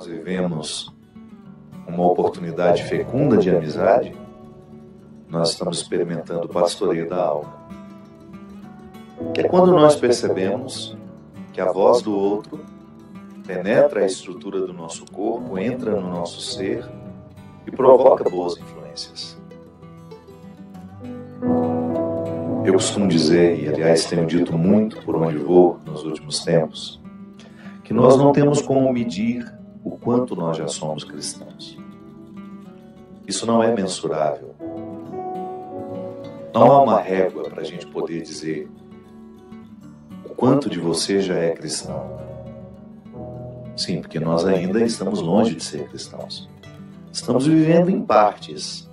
nós vivemos uma oportunidade fecunda de amizade, nós estamos experimentando o pastoreio da alma. Que é quando nós percebemos que a voz do outro penetra a estrutura do nosso corpo, entra no nosso ser e provoca boas influências. Eu costumo dizer, e aliás tenho dito muito por onde vou nos últimos tempos, que nós não temos como medir o quanto nós já somos cristãos. Isso não é mensurável. Não há uma régua para a gente poder dizer o quanto de você já é cristão. Sim, porque nós ainda estamos longe de ser cristãos. Estamos vivendo em partes.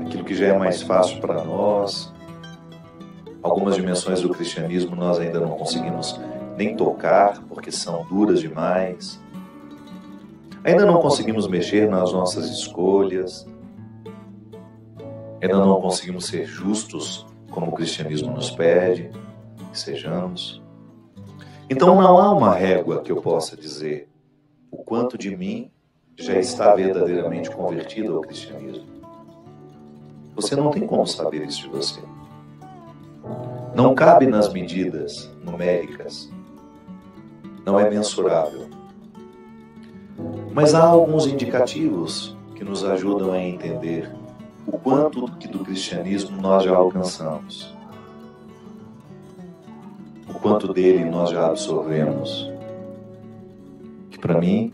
Aquilo que já é mais fácil para nós. Algumas dimensões do cristianismo nós ainda não conseguimos nem tocar, porque são duras demais. Ainda não conseguimos mexer nas nossas escolhas. Ainda não conseguimos ser justos, como o cristianismo nos pede que sejamos. Então não há uma régua que eu possa dizer o quanto de mim já está verdadeiramente convertido ao cristianismo. Você não tem como saber isso de você. Não cabe nas medidas numéricas. Não é mensurável. Mas há alguns indicativos que nos ajudam a entender o quanto do cristianismo nós já alcançamos. O quanto dele nós já absorvemos. Que para mim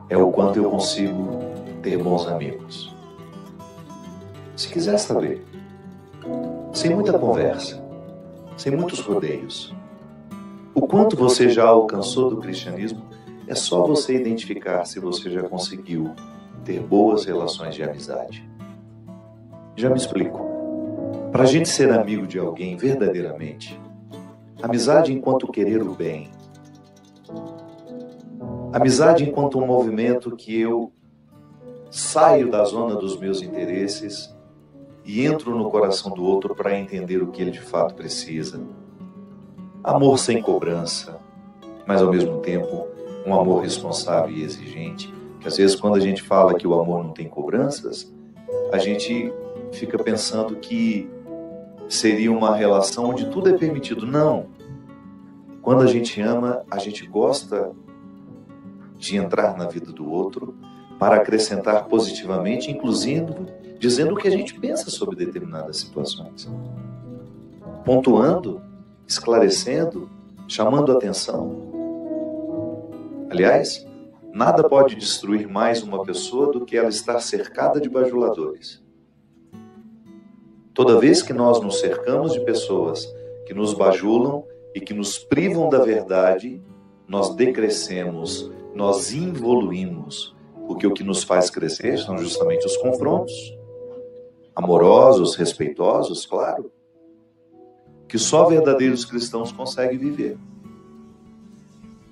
é o quanto eu consigo ter bons amigos. Se quiser saber, sem muita conversa, sem muitos rodeios, o quanto você já alcançou do cristianismo, é só você identificar se você já conseguiu ter boas relações de amizade. Já me explico. Para a gente ser amigo de alguém verdadeiramente, amizade enquanto querer o bem, amizade enquanto um movimento que eu saio da zona dos meus interesses e entro no coração do outro para entender o que ele de fato precisa. Amor sem cobrança, mas ao mesmo tempo um amor responsável e exigente, que às vezes quando a gente fala que o amor não tem cobranças, a gente fica pensando que seria uma relação onde tudo é permitido. Não. Quando a gente ama, a gente gosta de entrar na vida do outro para acrescentar positivamente, inclusive dizendo o que a gente pensa sobre determinadas situações. Pontuando, esclarecendo, chamando atenção. Aliás, nada pode destruir mais uma pessoa do que ela estar cercada de bajuladores. Toda vez que nós nos cercamos de pessoas que nos bajulam e que nos privam da verdade, nós decrescemos, nós involuímos, porque o que nos faz crescer são justamente os confrontos, amorosos, respeitosos, claro, que só verdadeiros cristãos conseguem viver.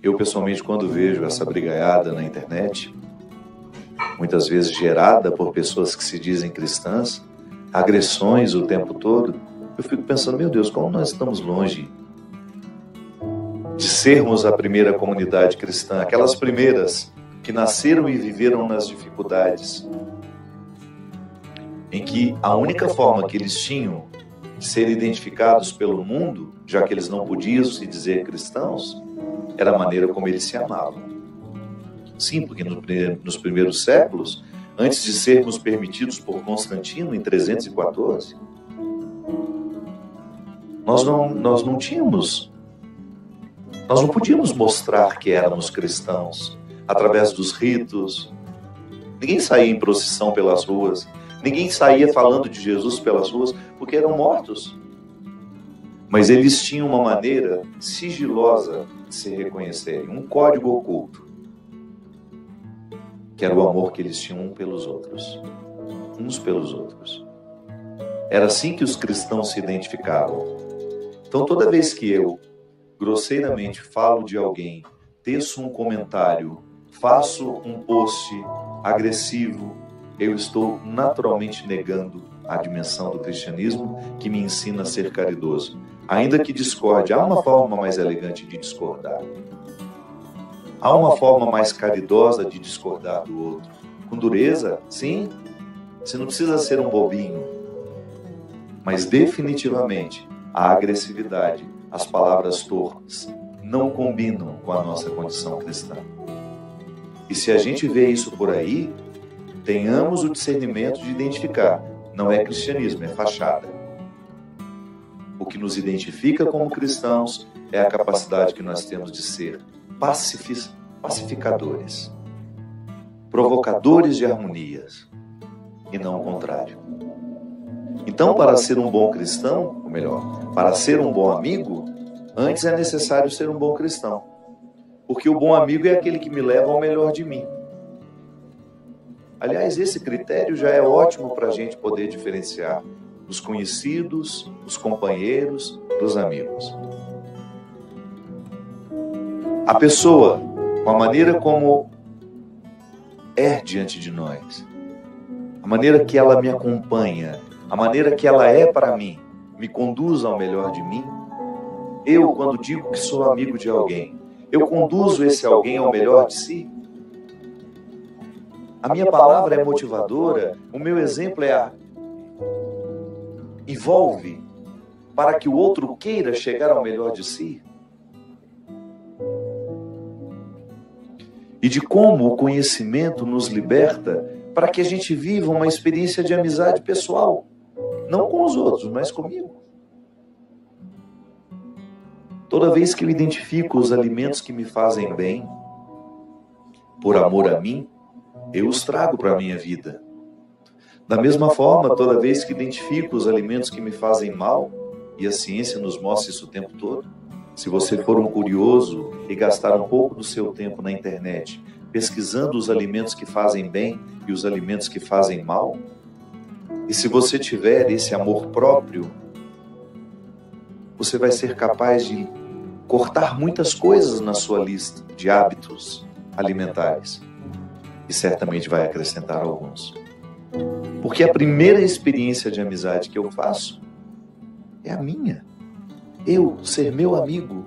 Eu, pessoalmente, quando vejo essa brigaiada na internet, muitas vezes gerada por pessoas que se dizem cristãs, agressões o tempo todo, eu fico pensando, meu Deus, como nós estamos longe de sermos a primeira comunidade cristã, aquelas primeiras que nasceram e viveram nas dificuldades, em que a única forma que eles tinham de ser identificados pelo mundo, já que eles não podiam se dizer cristãos, era a maneira como eles se amavam. Sim, porque nos primeiros séculos, antes de sermos permitidos por Constantino em 314, nós não podíamos mostrar que éramos cristãos através dos ritos. Ninguém saía em procissão pelas ruas, ninguém saía falando de Jesus pelas ruas, porque eram mortos. Mas eles tinham uma maneira sigilosa de se reconhecerem, um código oculto, que era o amor que eles tinham uns pelos outros. Era assim que os cristãos se identificavam. Então, toda vez que eu, grosseiramente, falo de alguém, teço um comentário, faço um post agressivo, eu estou naturalmente negando a dimensão do cristianismo que me ensina a ser caridoso. Ainda que discorde, há uma forma mais elegante de discordar. Há uma forma mais caridosa de discordar do outro. Com dureza, sim. Você não precisa ser um bobinho. Mas definitivamente, a agressividade, as palavras torpes, não combinam com a nossa condição cristã. E se a gente vê isso por aí, tenhamos o discernimento de identificar. Não é cristianismo, é fachada. O que nos identifica como cristãos é a capacidade que nós temos de ser pacificadores, provocadores de harmonias, e não o contrário. Então, para ser um bom cristão, ou melhor, para ser um bom amigo, antes é necessário ser um bom cristão. Porque o bom amigo é aquele que me leva ao melhor de mim. Aliás, esse critério já é ótimo para a gente poder diferenciar os conhecidos, os companheiros, dos amigos. A pessoa, com a maneira como é diante de nós, a maneira que ela me acompanha, a maneira que ela é para mim, me conduz ao melhor de mim. Eu, quando digo que sou amigo de alguém, eu conduzo esse alguém ao melhor de si? A minha palavra é motivadora, o meu exemplo envolve para que o outro queira chegar ao melhor de si? E de como o conhecimento nos liberta para que a gente viva uma experiência de amizade pessoal, não com os outros, mas comigo. Toda vez que eu identifico os alimentos que me fazem bem, por amor a mim, eu os trago para a minha vida. Da mesma forma, toda vez que identifico os alimentos que me fazem mal, e a ciência nos mostra isso o tempo todo, se você for um curioso e gastar um pouco do seu tempo na internet, pesquisando os alimentos que fazem bem e os alimentos que fazem mal, e se você tiver esse amor próprio, você vai ser capaz de cortar muitas coisas na sua lista de hábitos alimentares. E certamente vai acrescentar alguns. Porque a primeira experiência de amizade que eu faço é a minha. Eu ser meu amigo.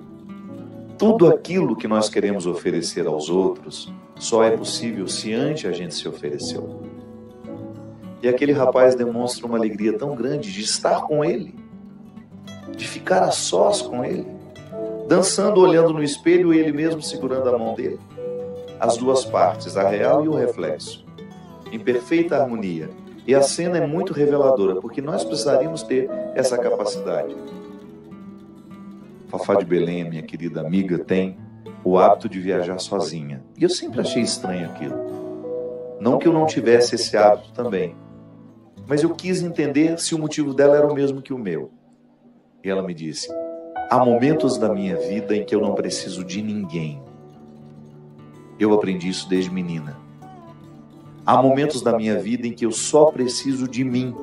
Tudo aquilo que nós queremos oferecer aos outros só é possível se antes a gente se ofereceu. E aquele rapaz demonstra uma alegria tão grande de estar com ele, de ficar a sós com ele, dançando, olhando no espelho e ele mesmo segurando a mão dele. As duas partes, a real e o reflexo, em perfeita harmonia. E a cena é muito reveladora, porque nós precisaríamos ter essa capacidade. Fafá de Belém, a minha querida amiga, tem o hábito de viajar sozinha. E eu sempre achei estranho aquilo. Não que eu não tivesse esse hábito também, mas eu quis entender se o motivo dela era o mesmo que o meu. E ela me disse: há momentos da minha vida em que eu não preciso de ninguém. Eu aprendi isso desde menina. Há momentos da minha vida em que eu só preciso de mim.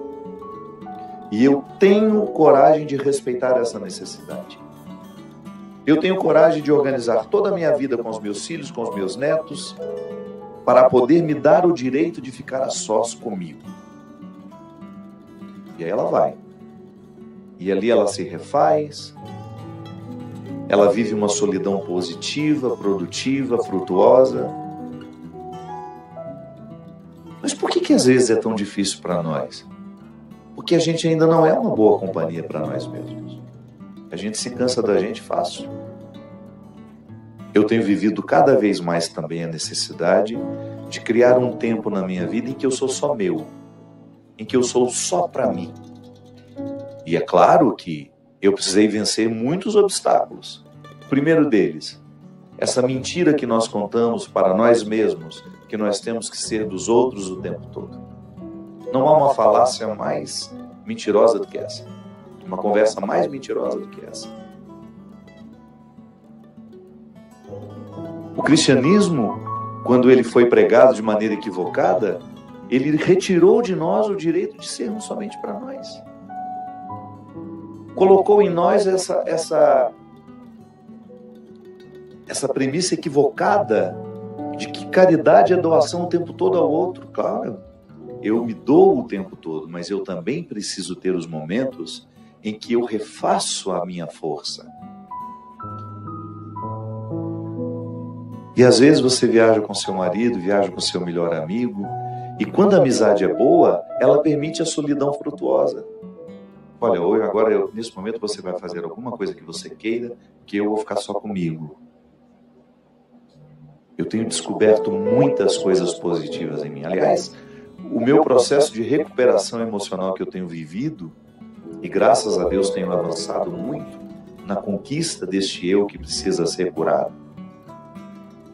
E eu tenho coragem de respeitar essa necessidade. Eu tenho coragem de organizar toda a minha vida com os meus filhos, com os meus netos, para poder me dar o direito de ficar a sós comigo. E aí ela vai. E ali ela se refaz. Ela vive uma solidão positiva, produtiva, frutuosa. Mas por que às vezes é tão difícil para nós? Porque a gente ainda não é uma boa companhia para nós mesmos. A gente se cansa da gente fácil. Eu tenho vivido cada vez mais também a necessidade de criar um tempo na minha vida em que eu sou só meu, em que eu sou só para mim. E é claro que eu precisei vencer muitos obstáculos. O primeiro deles, essa mentira que nós contamos para nós mesmos, que nós temos que ser dos outros o tempo todo. Não há uma falácia mais mentirosa do que essa. Uma conversa mais mentirosa do que essa. O cristianismo, quando ele foi pregado de maneira equivocada, ele retirou de nós o direito de sermos somente para nós. Colocou em nós essa premissa equivocada de que caridade é doação o tempo todo ao outro. Claro, eu me dou o tempo todo, mas eu também preciso ter os momentos em que eu refaço a minha força. E às vezes você viaja com seu marido, viaja com seu melhor amigo, e quando a amizade é boa, ela permite a solidão frutuosa. Olha, hoje, agora, nesse momento, você vai fazer alguma coisa que você queira, que eu vou ficar só comigo. Eu tenho descoberto muitas coisas positivas em mim. Aliás, o meu processo de recuperação emocional que eu tenho vivido, e graças a Deus tenho avançado muito na conquista deste eu que precisa ser curado,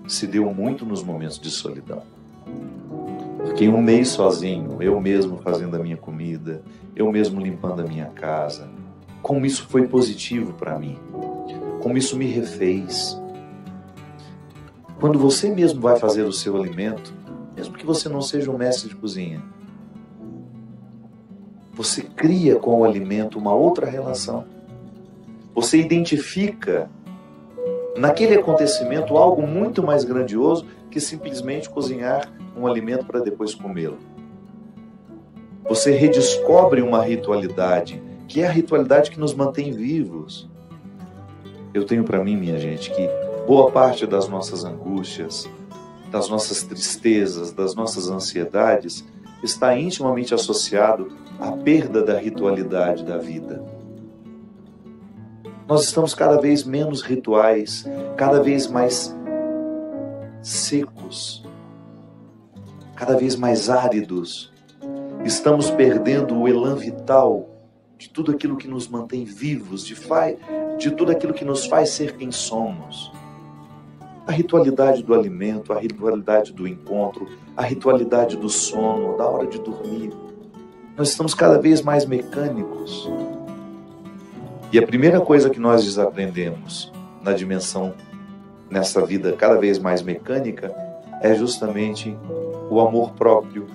se deu muito nos momentos de solidão. Fiquei um mês sozinho, eu mesmo fazendo a minha comida, eu mesmo limpando a minha casa. Como isso foi positivo para mim, como isso me refez. Quando você mesmo vai fazer o seu alimento, mesmo que você não seja um mestre de cozinha, você cria com o alimento uma outra relação. Você identifica naquele acontecimento algo muito mais grandioso que simplesmente cozinhar um alimento para depois comê-lo. Você redescobre uma ritualidade, que é a ritualidade que nos mantém vivos. Eu tenho para mim, minha gente, que boa parte das nossas angústias, das nossas tristezas, das nossas ansiedades, está intimamente associado à perda da ritualidade da vida. Nós estamos cada vez menos rituais, cada vez mais secos, cada vez mais áridos. Estamos perdendo o elan vital de tudo aquilo que nos mantém vivos, de tudo aquilo que nos faz ser quem somos. A ritualidade do alimento, a ritualidade do encontro, a ritualidade do sono, da hora de dormir. Nós estamos cada vez mais mecânicos. E a primeira coisa que nós desaprendemos na dimensão, nessa vida cada vez mais mecânica, é justamente o amor próprio,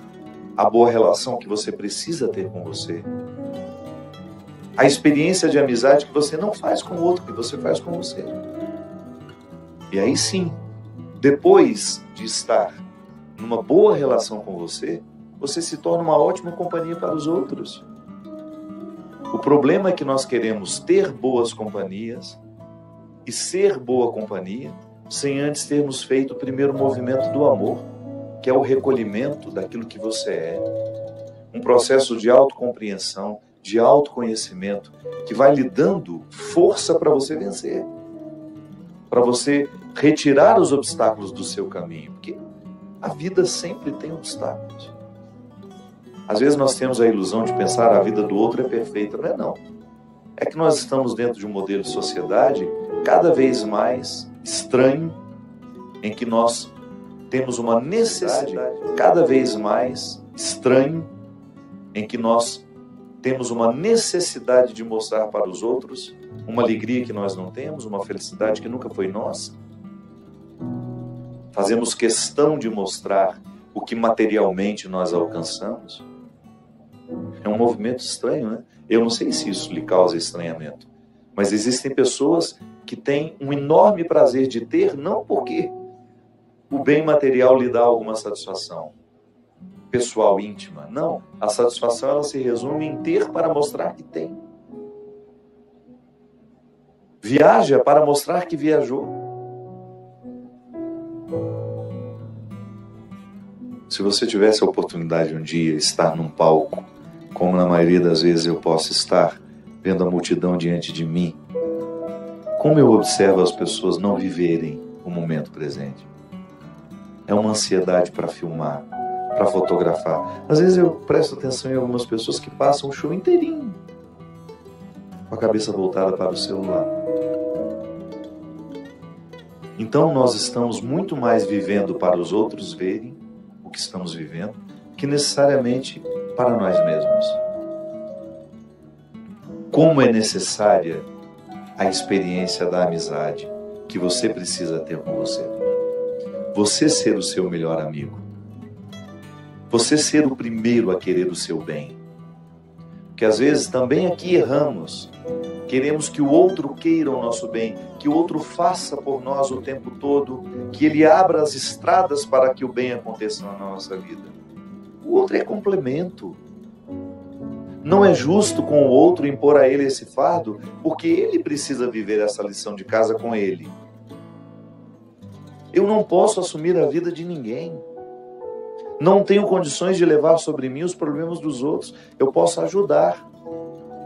a boa relação que você precisa ter com você. A experiência de amizade que você não faz com o outro, que você faz com você. E aí sim, depois de estar numa boa relação com você, você se torna uma ótima companhia para os outros. O problema é que nós queremos ter boas companhias e ser boa companhia sem antes termos feito o primeiro movimento do amor, que é o recolhimento daquilo que você é. Um processo de autocompreensão, de autoconhecimento, que vai lhe dando força para você vencer, para você retirar os obstáculos do seu caminho, porque a vida sempre tem obstáculos. Às vezes nós temos a ilusão de pensar a vida do outro é perfeita. Não é não. É que nós estamos dentro de um modelo de sociedade cada vez mais estranho, em que nós temos uma necessidade cada vez mais estranho, em que nós temos uma necessidade de mostrar para os outros uma alegria que nós não temos, uma felicidade que nunca foi nossa. Fazemos questão de mostrar o que materialmente nós alcançamos. É um movimento estranho, né? Eu não sei se isso lhe causa estranhamento, mas existem pessoas que têm um enorme prazer de ter, não porque o bem material lhe dá alguma satisfação pessoal, íntima. Não, a satisfação ela se resume em ter para mostrar que tem. Viaja para mostrar que viajou. Se você tivesse a oportunidade de um dia estar num palco, como na maioria das vezes eu posso estar, vendo a multidão diante de mim, como eu observo as pessoas não viverem o momento presente. É uma ansiedade para filmar, para fotografar. Às vezes eu presto atenção em algumas pessoas que passam o show inteirinho com a cabeça voltada para o celular. Então nós estamos muito mais vivendo para os outros verem o que estamos vivendo, que necessariamente para nós mesmos. Como é necessária a experiência da amizade que você precisa ter com você. Você ser o seu melhor amigo. Você ser o primeiro a querer o seu bem. Porque às vezes também aqui erramos. Queremos que o outro queira o nosso bem, que o outro faça por nós o tempo todo, que ele abra as estradas para que o bem aconteça na nossa vida. O outro é complemento. Não é justo com o outro impor a ele esse fardo, porque ele precisa viver essa lição de casa com ele. Eu não posso assumir a vida de ninguém. Não tenho condições de levar sobre mim os problemas dos outros. Eu posso ajudar,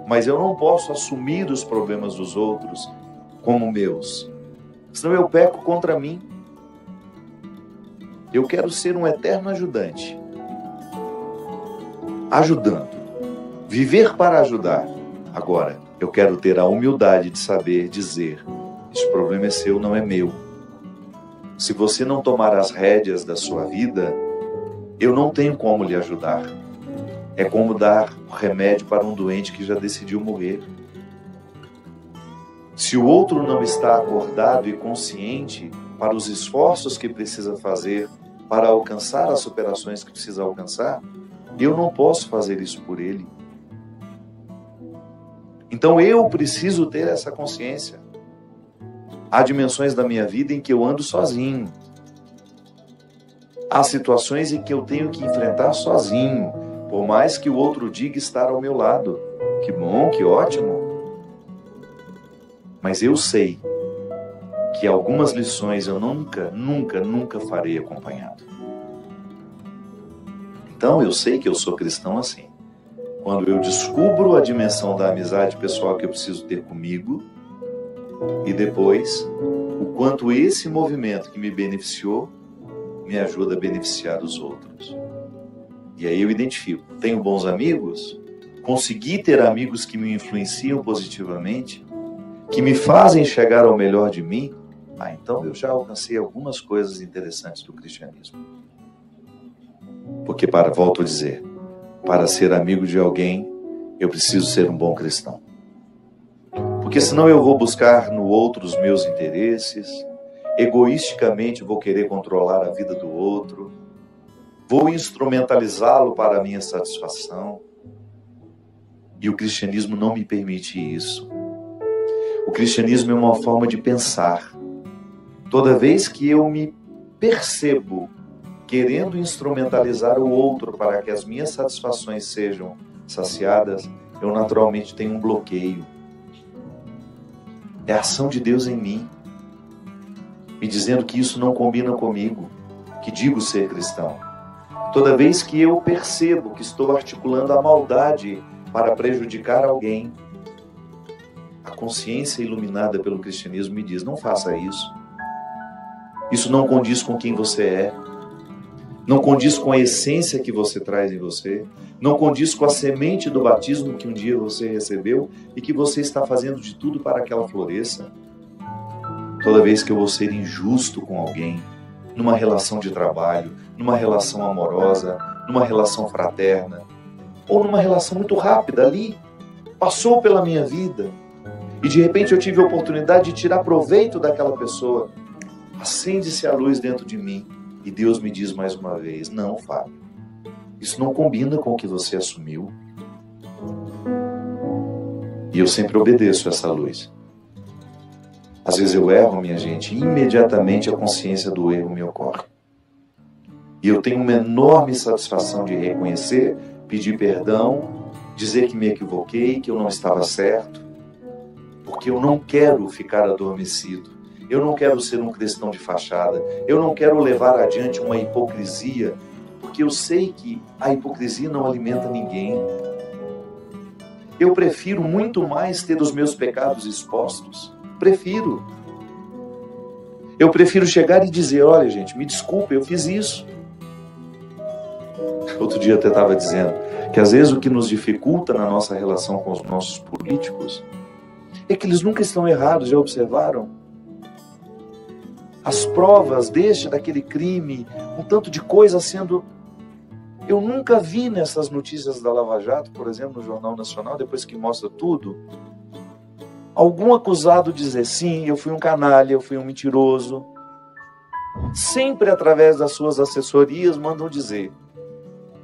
mas eu não posso assumir os problemas dos outros como meus. Senão eu peco contra mim. Eu quero ser um eterno ajudante. Ajudando. Viver para ajudar. Agora, eu quero ter a humildade de saber dizer: esse problema é seu, não é meu. Se você não tomar as rédeas da sua vida, eu não tenho como lhe ajudar. É como dar remédio para um doente que já decidiu morrer. Se o outro não está acordado e consciente para os esforços que precisa fazer para alcançar as superações que precisa alcançar, eu não posso fazer isso por ele. Então eu preciso ter essa consciência. Há dimensões da minha vida em que eu ando sozinho. Há situações em que eu tenho que enfrentar sozinho, por mais que o outro diga estar ao meu lado. Que bom, que ótimo. Mas eu sei que algumas lições eu nunca farei acompanhado. Então eu sei que eu sou cristão assim. Quando eu descubro a dimensão da amizade pessoal que eu preciso ter comigo, e depois o quanto esse movimento que me beneficiou me ajuda a beneficiar os outros. E aí eu identifico: tenho bons amigos? Consegui ter amigos que me influenciam positivamente, que me fazem chegar ao melhor de mim? Então eu já alcancei algumas coisas interessantes do cristianismo. Porque, volto a dizer, para ser amigo de alguém, eu preciso ser um bom cristão. Porque senão eu vou buscar no outro os meus interesses, egoisticamente vou querer controlar a vida do outro, vou instrumentalizá-lo para a minha satisfação. E o cristianismo não me permite isso. O cristianismo é uma forma de pensar. Toda vez que eu me percebo querendo instrumentalizar o outro para que as minhas satisfações sejam saciadas, eu naturalmente tenho um bloqueio. É a ação de Deus em mim, me dizendo que isso não combina comigo, que digo ser cristão. Toda vez que eu percebo que estou articulando a maldade para prejudicar alguém, a consciência iluminada pelo cristianismo me diz: não faça isso. Isso não condiz com quem você é. Não condiz com a essência que você traz em você. Não condiz com a semente do batismo que um dia você recebeu e que você está fazendo de tudo para que ela floresça. Toda vez que eu vou ser injusto com alguém, numa relação de trabalho, numa relação amorosa, numa relação fraterna, ou numa relação muito rápida ali, passou pela minha vida, e de repente eu tive a oportunidade de tirar proveito daquela pessoa, acende-se a luz dentro de mim, e Deus me diz mais uma vez: não, Fábio, isso não combina com o que você assumiu. E eu sempre obedeço essa luz. Às vezes eu erro, minha gente, e imediatamente a consciência do erro me ocorre. E eu tenho uma enorme satisfação de reconhecer, pedir perdão, dizer que me equivoquei, que eu não estava certo, porque eu não quero ficar adormecido. Eu não quero ser um cristão de fachada. Eu não quero levar adiante uma hipocrisia, porque eu sei que a hipocrisia não alimenta ninguém. Eu prefiro muito mais ter os meus pecados expostos. Prefiro. Eu prefiro chegar e dizer: olha, gente, me desculpe, eu fiz isso. Outro dia eu até estava dizendo que às vezes o que nos dificulta na nossa relação com os nossos políticos é que eles nunca estão errados, já observaram? As provas daquele crime, um tanto de coisa sendo... Eu nunca vi nessas notícias da Lava Jato, por exemplo, no Jornal Nacional, depois que mostra tudo, algum acusado dizer: sim, eu fui um canalha, eu fui um mentiroso. Sempre através das suas assessorias mandam dizer: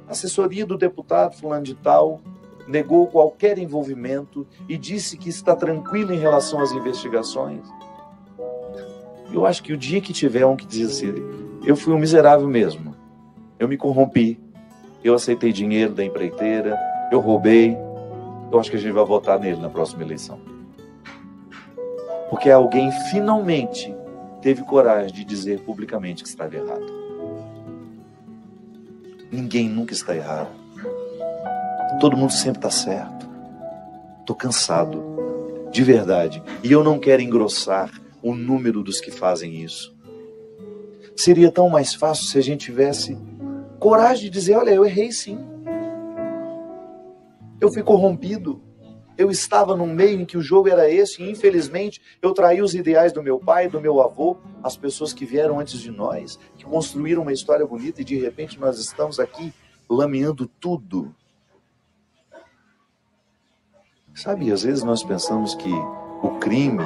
assessoria do deputado fulano de tal negou qualquer envolvimento e disse que está tranquilo em relação às investigações. Eu acho que o dia que tiver um que diz assim: eu fui um miserável mesmo, eu me corrompi, eu aceitei dinheiro da empreiteira, eu roubei, eu acho que a gente vai votar nele na próxima eleição. Porque alguém finalmente teve coragem de dizer publicamente que estava errado. Ninguém nunca está errado. Todo mundo sempre está certo. Estou cansado, de verdade. E eu não quero engrossar o número dos que fazem isso. Seria tão mais fácil se a gente tivesse coragem de dizer, olha, eu errei sim. Eu fui corrompido. Eu estava num meio em que o jogo era esse e, infelizmente, eu traí os ideais do meu pai, do meu avô, as pessoas que vieram antes de nós, que construíram uma história bonita e, de repente, nós estamos aqui lameando tudo. Sabe, às vezes nós pensamos que o crime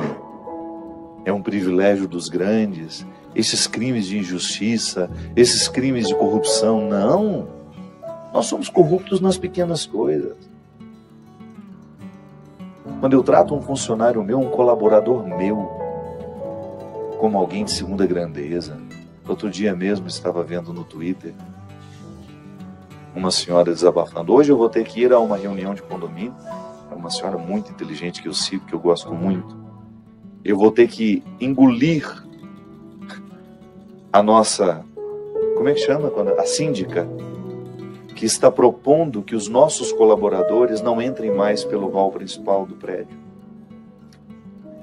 é um privilégio dos grandes, esses crimes de injustiça, esses crimes de corrupção. Não! Nós somos corruptos nas pequenas coisas. Quando eu trato um funcionário meu, um colaborador meu, como alguém de segunda grandeza. Outro dia mesmo estava vendo no Twitter uma senhora desabafando. Hoje eu vou ter que ir a uma reunião de condomínio. É uma senhora muito inteligente que eu sigo, que eu gosto muito. Eu vou ter que engolir a nossa, como é que chama? A síndica, que está propondo que os nossos colaboradores não entrem mais pelo hall principal do prédio.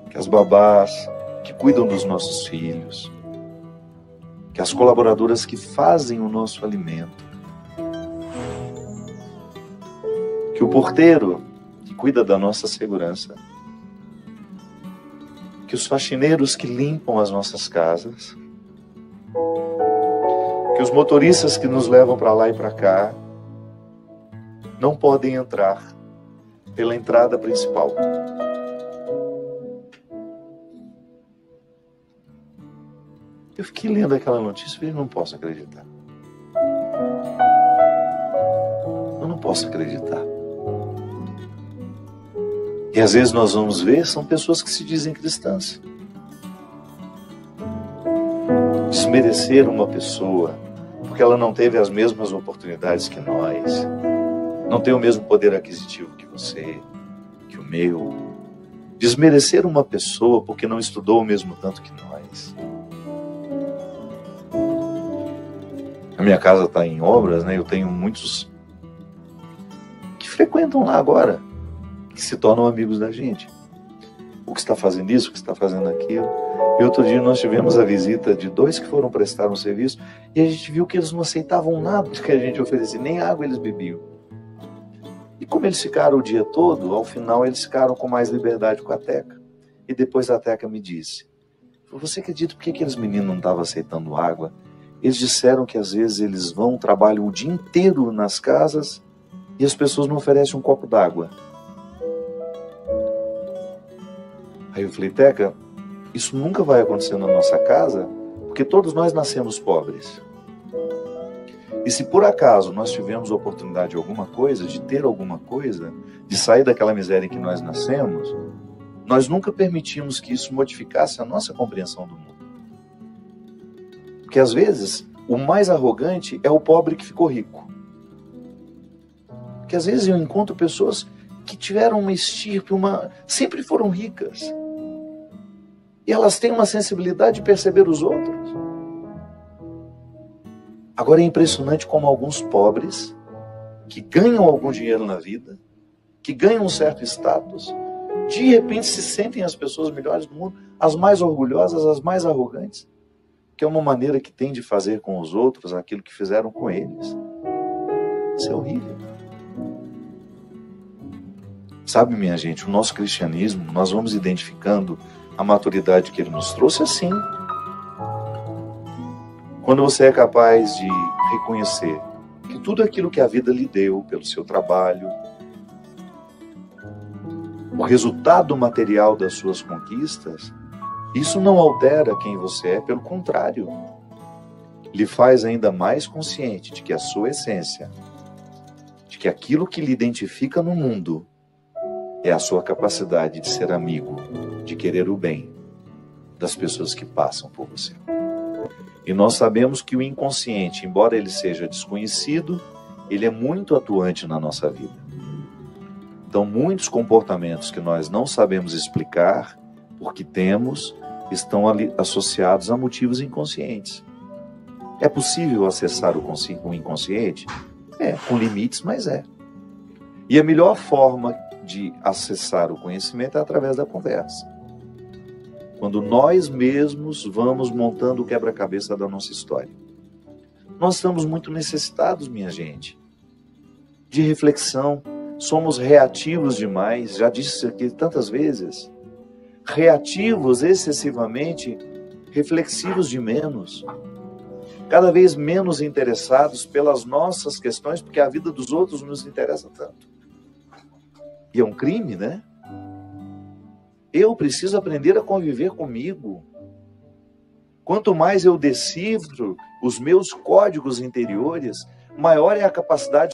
Que as babás que cuidam dos nossos filhos, que as colaboradoras que fazem o nosso alimento, que o porteiro que cuida da nossa segurança, que os faxineiros que limpam as nossas casas, que os motoristas que nos levam para lá e para cá, não podem entrar pela entrada principal. Eu fiquei lendo aquela notícia e falei, não posso acreditar. Eu não posso acreditar. E às vezes nós vamos ver, são pessoas que se dizem cristãs. Desmerecer uma pessoa porque ela não teve as mesmas oportunidades que nós, não tem o mesmo poder aquisitivo que você, que o meu. Desmerecer uma pessoa porque não estudou o mesmo tanto que nós. A minha casa está em obras, né? Eu tenho muitos que frequentam lá agora, que se tornam amigos da gente. O que está fazendo isso, o que está fazendo aquilo. E outro dia nós tivemos a visita de 2 que foram prestar um serviço e a gente viu que eles não aceitavam nada que a gente oferecia, nem água eles bebiam. E como eles ficaram o dia todo, ao final eles ficaram com mais liberdade com a Teca. E depois a Teca me disse, você acredita por que aqueles meninos não estavam aceitando água? Eles disseram que às vezes eles vão, trabalham o dia inteiro nas casas e as pessoas não oferecem um copo d'água. Aí eu falei, Teca, isso nunca vai acontecer na nossa casa, porque todos nós nascemos pobres. E se por acaso nós tivemos a oportunidade de alguma coisa, de ter alguma coisa, de sair daquela miséria em que nós nascemos, nós nunca permitimos que isso modificasse a nossa compreensão do mundo. Porque às vezes, o mais arrogante é o pobre que ficou rico. Porque às vezes eu encontro pessoas que tiveram uma estirpe, sempre foram ricas. E elas têm uma sensibilidade de perceber os outros. Agora é impressionante como alguns pobres, que ganham algum dinheiro na vida, que ganham um certo status, de repente se sentem as pessoas melhores do mundo, as mais orgulhosas, as mais arrogantes, que é uma maneira que tem de fazer com os outros aquilo que fizeram com eles. Isso é horrível. Sabe, minha gente, o nosso cristianismo, nós vamos identificando a maturidade que ele nos trouxe assim. Quando você é capaz de reconhecer que tudo aquilo que a vida lhe deu pelo seu trabalho, o resultado material das suas conquistas, isso não altera quem você é, pelo contrário, lhe faz ainda mais consciente de que a sua essência, de que aquilo que lhe identifica no mundo é a sua capacidade de ser amigo, de querer o bem das pessoas que passam por você. E nós sabemos que o inconsciente, embora ele seja desconhecido, ele é muito atuante na nossa vida. Então, muitos comportamentos que nós não sabemos explicar, porque temos, estão ali associados a motivos inconscientes. É possível acessar o inconsciente? É, com limites, mas é. E a melhor forma de acessar o conhecimento é através da conversa. Quando nós mesmos vamos montando o quebra-cabeça da nossa história. Nós estamos muito necessitados, minha gente, de reflexão. Somos reativos demais, já disse isso aqui tantas vezes. Reativos excessivamente, reflexivos de menos. Cada vez menos interessados pelas nossas questões, porque a vida dos outros nos interessa tanto. E é um crime, né? Eu preciso aprender a conviver comigo. Quanto mais eu decifro os meus códigos interiores, maior é a capacidade